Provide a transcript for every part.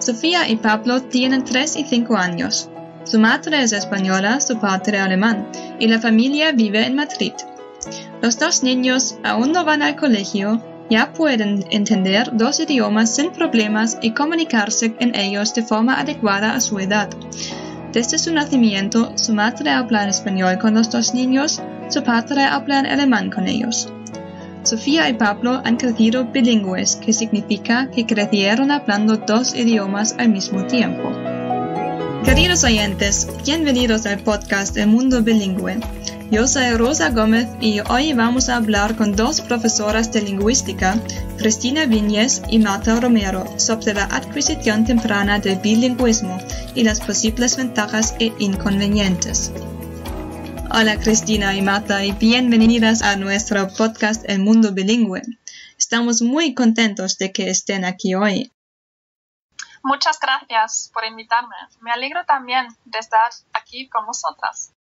Sofía y Pablo tienen 3 y 5 años. Su madre es española, su padre alemán, y la familia vive en Madrid. Los 2 niños aún no van al colegio, ya pueden entender 2 idiomas sin problemas y comunicarse en ellos de forma adecuada a su edad. Desde su nacimiento, su madre habla en español con los 2 niños, su padre habla en alemán con ellos. Sofía y Pablo han crecido bilingües, que significa que crecieron hablando 2 idiomas al mismo tiempo. Queridos oyentes, bienvenidos al podcast El Mundo Bilingüe. Yo soy Rosa Gómez y hoy vamos a hablar con 2 profesoras de lingüística, Cristina Viñes y Marta Romero, sobre la adquisición temprana del bilingüismo y las posibles ventajas e inconvenientes. Hola Cristina y Marta y bienvenidas a nuestro podcast El Mundo Bilingüe. Estamos muy contentos de que estén aquí hoy. Muchas gracias por invitarme. Me alegro también de estar aquí con vosotras.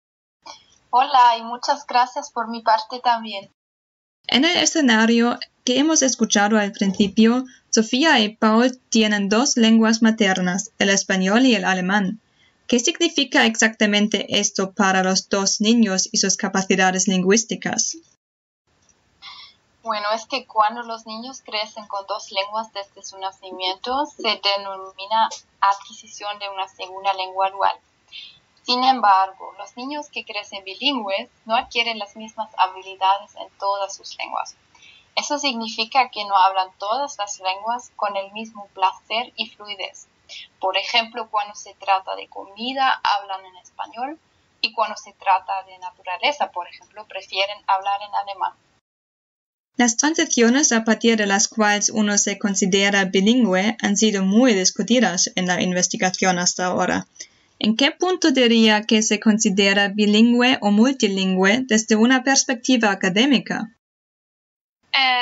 Hola y muchas gracias por mi parte también. En el escenario que hemos escuchado al principio, Sofía y Paul tienen 2 lenguas maternas, el español y el alemán. ¿Qué significa exactamente esto para los 2 niños y sus capacidades lingüísticas? Bueno, es que cuando los niños crecen con 2 lenguas desde su nacimiento, se denomina adquisición de una segunda lengua dual. Sin embargo, los niños que crecen bilingües no adquieren las mismas habilidades en todas sus lenguas. Eso significa que no hablan todas las lenguas con el mismo placer y fluidez. Por ejemplo, cuando se trata de comida, hablan en español, y cuando se trata de naturaleza, por ejemplo, prefieren hablar en alemán. Las transiciones a partir de las cuales uno se considera bilingüe han sido muy discutidas en la investigación hasta ahora. ¿En qué punto diría que se considera bilingüe o multilingüe desde una perspectiva académica?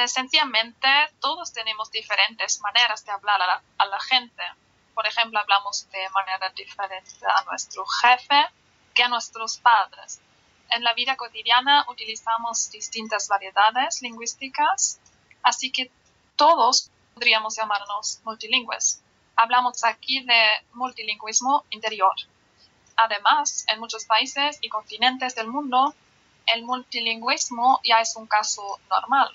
Sencillamente, todos tenemos diferentes maneras de hablar a la gente. Por ejemplo, hablamos de manera diferente a nuestro jefe que a nuestros padres. En la vida cotidiana utilizamos distintas variedades lingüísticas, así que todos podríamos llamarnos multilingües. Hablamos aquí de multilingüismo interior. Además, en muchos países y continentes del mundo, el multilingüismo ya es un caso normal.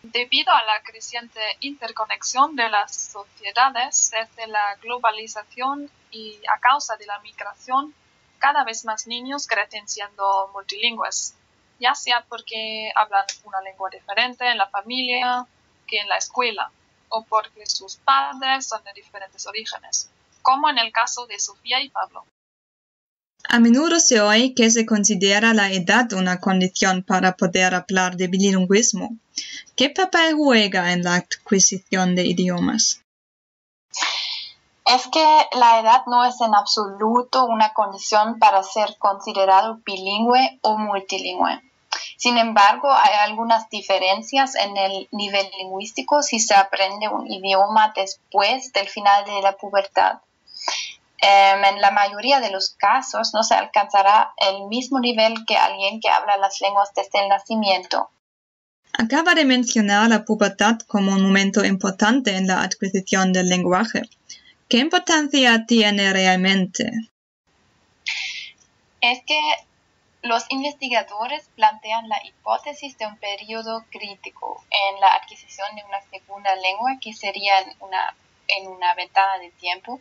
Debido a la creciente interconexión de las sociedades desde la globalización y a causa de la migración, cada vez más niños crecen siendo multilingües, ya sea porque hablan una lengua diferente en la familia que en la escuela, o porque sus padres son de diferentes orígenes, como en el caso de Sofía y Pablo. A menudo se oye que se considera la edad una condición para poder hablar de bilingüismo. ¿Qué papel juega en la adquisición de idiomas? Es que la edad no es en absoluto una condición para ser considerado bilingüe o multilingüe. Sin embargo, hay algunas diferencias en el nivel lingüístico si se aprende un idioma después del final de la pubertad. En la mayoría de los casos no se alcanzará el mismo nivel que alguien que habla las lenguas desde el nacimiento. Acaba de mencionar la pubertad como un momento importante en la adquisición del lenguaje. ¿Qué importancia tiene realmente? Es que los investigadores plantean la hipótesis de un periodo crítico en la adquisición de una segunda lengua que sería en una ventana de tiempo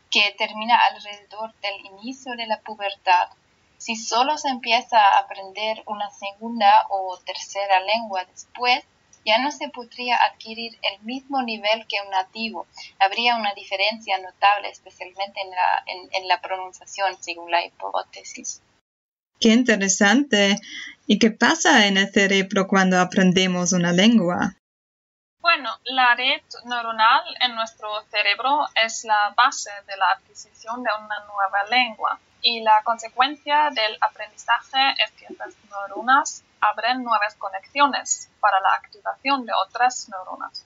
que termina alrededor del inicio de la pubertad. Si solo se empieza a aprender una segunda o tercera lengua después, ya no se podría adquirir el mismo nivel que un nativo. Habría una diferencia notable, especialmente en la pronunciación, según la hipótesis. ¡Qué interesante! ¿Y qué pasa en el cerebro cuando aprendemos una lengua? Bueno, la red neuronal en nuestro cerebro es la base de la adquisición de una nueva lengua y la consecuencia del aprendizaje es que estas neuronas abren nuevas conexiones para la activación de otras neuronas.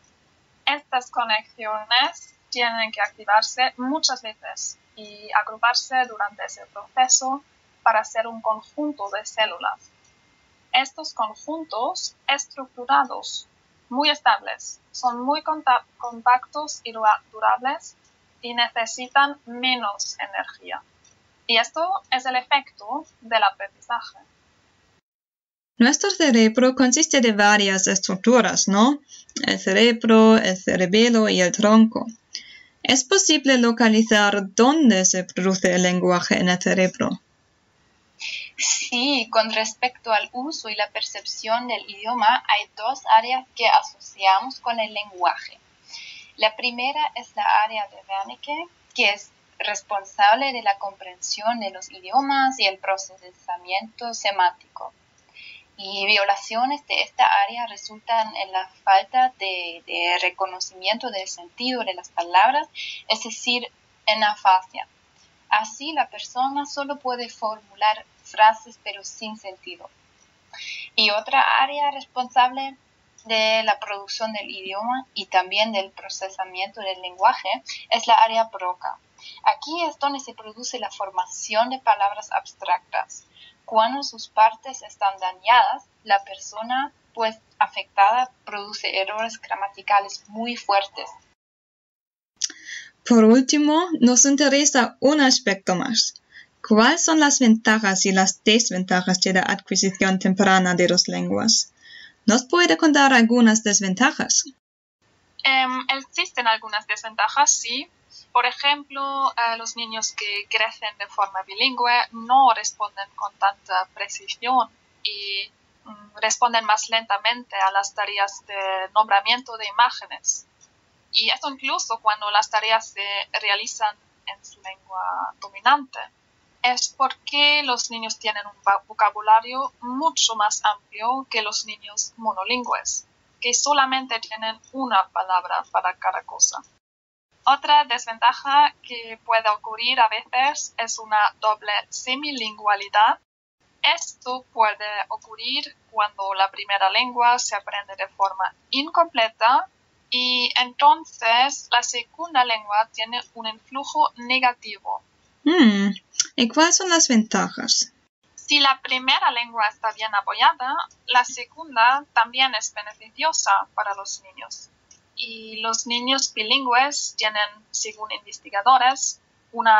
Estas conexiones tienen que activarse muchas veces y agruparse durante ese proceso para ser un conjunto de células. Estos conjuntos estructurados muy estables, son muy compactos y durables y necesitan menos energía. Y esto es el efecto del aprendizaje. Nuestro cerebro consiste de varias estructuras, ¿no? El cerebro, el cerebelo y el tronco. ¿Es posible localizar dónde se produce el lenguaje en el cerebro? Sí, con respecto al uso y la percepción del idioma, hay dos áreas que asociamos con el lenguaje. La primera es la área de Wernicke, que es responsable de la comprensión de los idiomas y el procesamiento semántico. Y violaciones de esta área resultan en la falta de reconocimiento del sentido de las palabras, es decir, en afasia. Así la persona solo puede formular frases pero sin sentido. Y otra área responsable de la producción del idioma y también del procesamiento del lenguaje es la área Broca. Aquí es donde se produce la formación de palabras abstractas. Cuando sus partes están dañadas, la persona pues afectada produce errores gramaticales muy fuertes. Por último, nos interesa un aspecto más. ¿Cuáles son las ventajas y las desventajas de la adquisición temprana de dos lenguas? ¿Nos puede contar algunas desventajas? Existen algunas desventajas, sí. Por ejemplo, los niños que crecen de forma bilingüe no responden con tanta precisión y responden más lentamente a las tareas de nombramiento de imágenes. Y esto incluso cuando las tareas se realizan en su lengua dominante. Es porque los niños tienen un vocabulario mucho más amplio que los niños monolingües, que solamente tienen una palabra para cada cosa. Otra desventaja que puede ocurrir a veces es una doble semilingualidad. Esto puede ocurrir cuando la primera lengua se aprende de forma incompleta y entonces la segunda lengua tiene un influjo negativo. ¿Y cuáles son las ventajas? Si la primera lengua está bien apoyada, la segunda también es beneficiosa para los niños. Y los niños bilingües tienen, según investigadores, una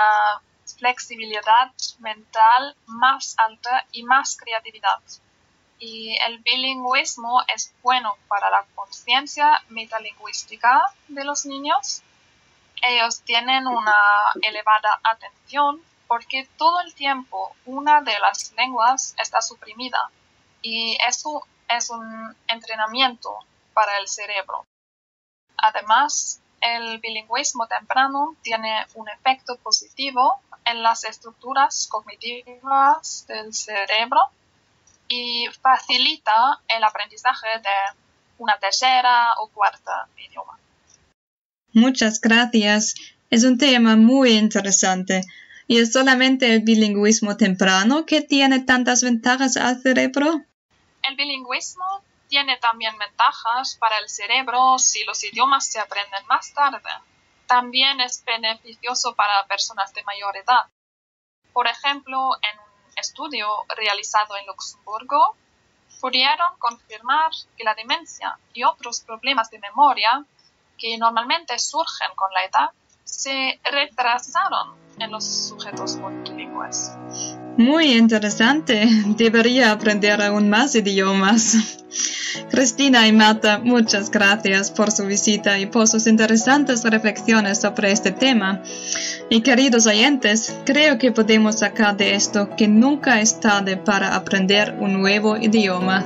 flexibilidad mental más alta y más creatividad. Y el bilingüismo es bueno para la conciencia metalingüística de los niños. Ellos tienen una elevada atención porque todo el tiempo una de las lenguas está suprimida y eso es un entrenamiento para el cerebro. Además, el bilingüismo temprano tiene un efecto positivo en las estructuras cognitivas del cerebro y facilita el aprendizaje de una tercera o cuarta idioma. Muchas gracias. Es un tema muy interesante. ¿Y es solamente el bilingüismo temprano que tiene tantas ventajas al cerebro? El bilingüismo tiene también ventajas para el cerebro si los idiomas se aprenden más tarde. También es beneficioso para personas de mayor edad. Por ejemplo, en un estudio realizado en Luxemburgo, pudieron confirmar que la demencia y otros problemas de memoria que normalmente surgen con la edad se retrasaron en los sujetos multilingües. Muy interesante. Debería aprender aún más idiomas. Cristina y Marta, muchas gracias por su visita y por sus interesantes reflexiones sobre este tema. Y queridos oyentes, creo que podemos sacar de esto que nunca es tarde para aprender un nuevo idioma.